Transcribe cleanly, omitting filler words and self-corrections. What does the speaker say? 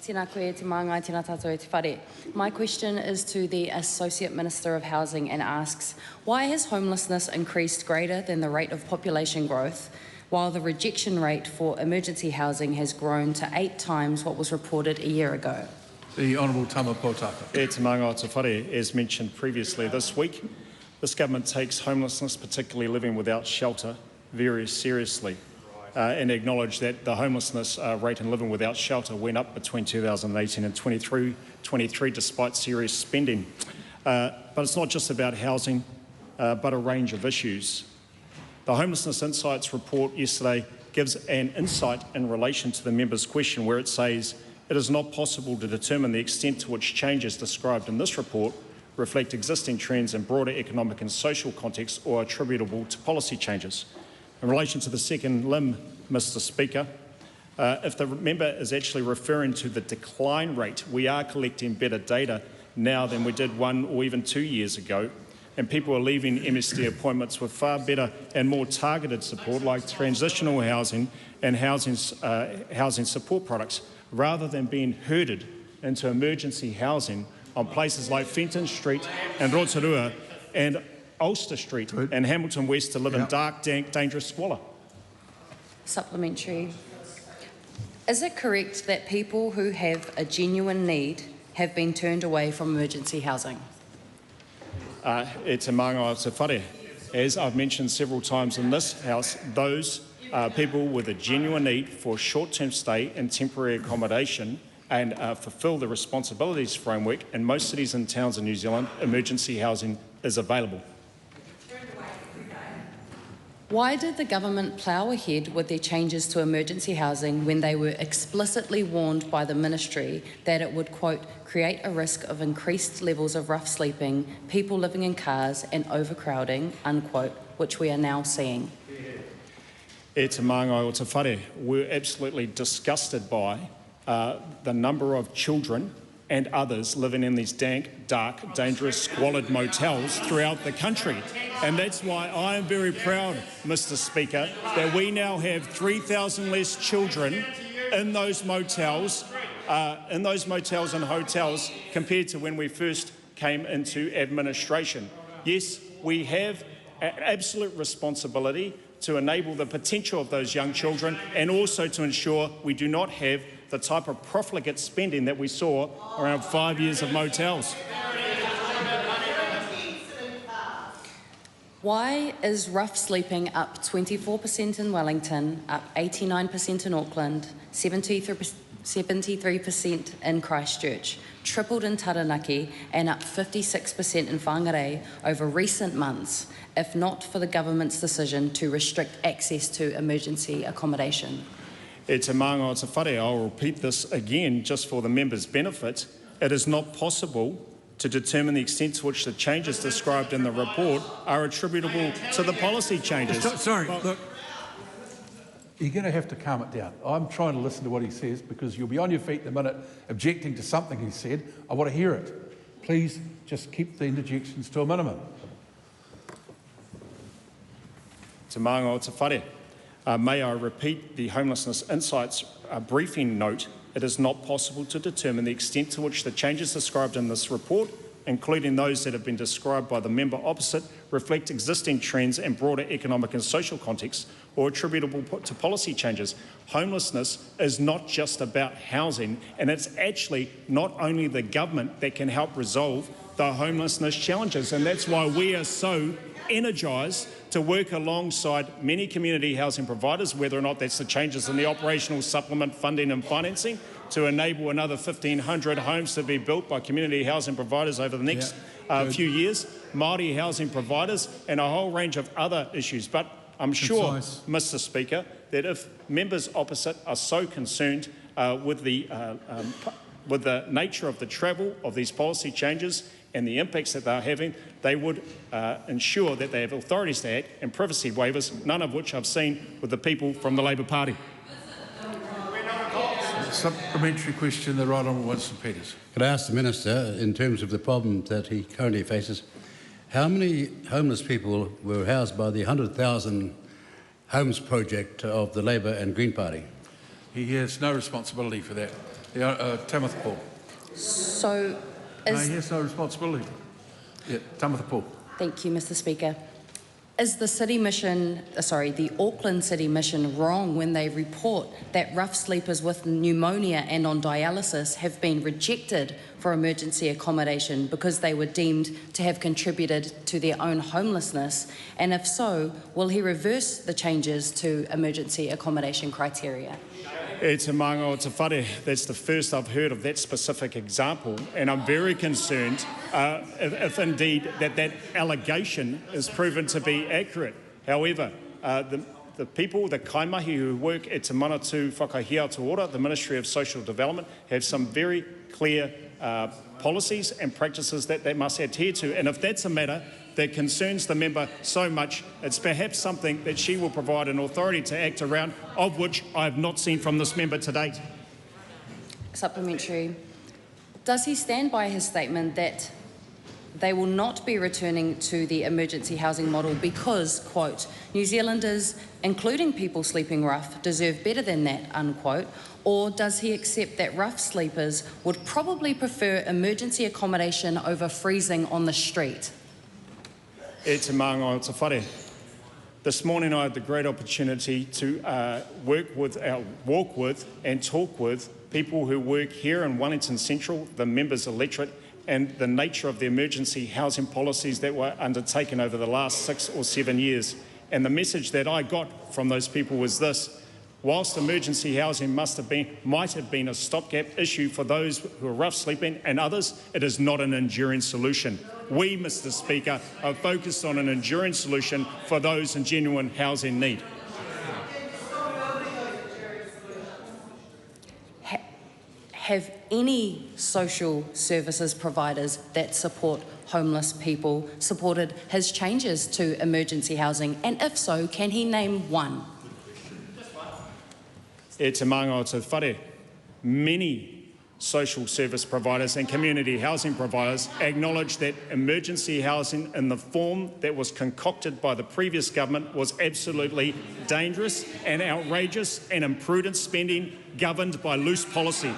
Tēnā koe, te maanga, tēnā tātou e te whare. My question is to the Associate Minister of Housing and asks, why has homelessness increased greater than the rate of population growth, while the rejection rate for emergency housing has grown to 8 times what was reported a year ago? The Honourable Tama Potaka. E te maanga o te whare, as mentioned previously this week, this government takes homelessness, particularly living without shelter, very seriously. And acknowledge that the homelessness rate and living without shelter went up between 2018 and 23 despite serious spending. But it's not just about housing, but a range of issues. The Homelessness Insights report yesterday gives an insight in relation to the member's question, where it says it is not possible to determine the extent to which changes described in this report reflect existing trends in broader economic and social context or attributable to policy changes. In relation to the second limb, Mr Speaker, if the member is actually referring to the decline rate, we are collecting better data now than we did 1 or even 2 years ago, and people are leaving MSD appointments with far better and more targeted support like transitional housing and housing support products, rather than being herded into emergency housing on places like Fenton Street and Rotorua and Ulster Street and Hamilton West to live in dark, dank, dangerous squalor. Supplementary. Is it correct that people who have a genuine need have been turned away from emergency housing? E te maanga o te whare. As I've mentioned several times in this House, those people with a genuine need for short-term stay and temporary accommodation and fulfil the responsibilities framework, in most cities and towns in New Zealand, emergency housing is available. Why did the government plough ahead with their changes to emergency housing when they were explicitly warned by the ministry that it would, quote, create a risk of increased levels of rough sleeping, people living in cars and overcrowding, unquote, which we are now seeing? E te maanga o te whare, we're absolutely disgusted by the number of children and others living in these dank, dark, dangerous, squalid motels throughout the country. And that's why I am very proud, Mr Speaker, that we now have 3,000 less children in those motels and hotels compared to when we first came into administration. Yes, we have an absolute responsibility to enable the potential of those young children and also to ensure we do not have the type of profligate spending that we saw around 5 years of motels. Why is rough sleeping up 24% in Wellington, up 89% in Auckland, 73% in Christchurch, tripled in Taranaki and up 56% in Whangarei over recent months, if not for the government's decision to restrict access to emergency accommodation? E te maanga o te whare, I'll repeat this again just for the members' benefit. It is not possible to determine the extent to which the changes described in the report are attributable to the policy changes. Sorry, look, you're going to have to calm it down. I'm trying to listen to what he says because you'll be on your feet in a minute objecting to something he said. I want to hear it. Please just keep the interjections to a minimum. Te maanga o te whare. May I repeat the Homelessness Insights briefing note. It is not possible to determine the extent to which the changes described in this report, including those that have been described by the member opposite, reflect existing trends and broader economic and social contexts or attributable to policy changes. Homelessness is not just about housing, and it's actually not only the government that can help resolve the homelessness challenges, and that's why we are so energised to work alongside many community housing providers, whether or not that's the changes in the operational supplement funding and financing to enable another 1,500 homes to be built by community housing providers over the next few years, Māori housing providers and a whole range of other issues. But I'm sure, Mr Speaker, that if members opposite are so concerned with the nature of the travel of these policy changes and the impacts that they're having, they would ensure that they have authorities to act and privacy waivers, none of which I've seen with the people from the Labour Party. Supplementary question, the Right Honourable Winston Peters. Could I ask the Minister, in terms of the problem that he currently faces, how many homeless people were housed by the 100,000 homes project of the Labour and Green Party? He has no responsibility for that. Timothy Paul. So, No, he has no responsibility. Yeah, Timothy Paul. thank you, Mr. Speaker. Is the City Mission, the Auckland City Mission, wrong when they report that rough sleepers with pneumonia and on dialysis have been rejected for emergency accommodation because they were deemed to have contributed to their own homelessness? And if so, will he reverse the changes to emergency accommodation criteria? E te maanga o te whare, that's the first I've heard of that specific example, and I'm very concerned if indeed that allegation is proven to be accurate. However, the people, the kaimahi who work at Te Manatū Whakahiatu Ora, the Ministry of Social Development, have some very clear policies and practices that they must adhere to, and if that's a matter that concerns the member so much, it's perhaps something that she will provide an authority to act around, of which I have not seen from this member to date. Supplementary. Does he stand by his statement that they will not be returning to the emergency housing model because, quote, New Zealanders, including people sleeping rough, deserve better than that, unquote? Or does he accept that rough sleepers would probably prefer emergency accommodation over freezing on the street? E te maanga o te whare. This morning I had the great opportunity to walk with and talk with people who work here in Wellington Central, the members' electorate, and the nature of the emergency housing policies that were undertaken over the last 6 or 7 years. And the message that I got from those people was this: whilst emergency housing might have been a stopgap issue for those who are rough sleeping and others, it is not an enduring solution. We, Mr. Speaker, are focused on an enduring solution for those in genuine housing need. Have any social services providers that support homeless people supported his changes to emergency housing? And if so, can he name one? E te maanga o te whare, many social service providers and community housing providers acknowledge that emergency housing in the form that was concocted by the previous government was absolutely dangerous and outrageous and imprudent spending governed by loose policy.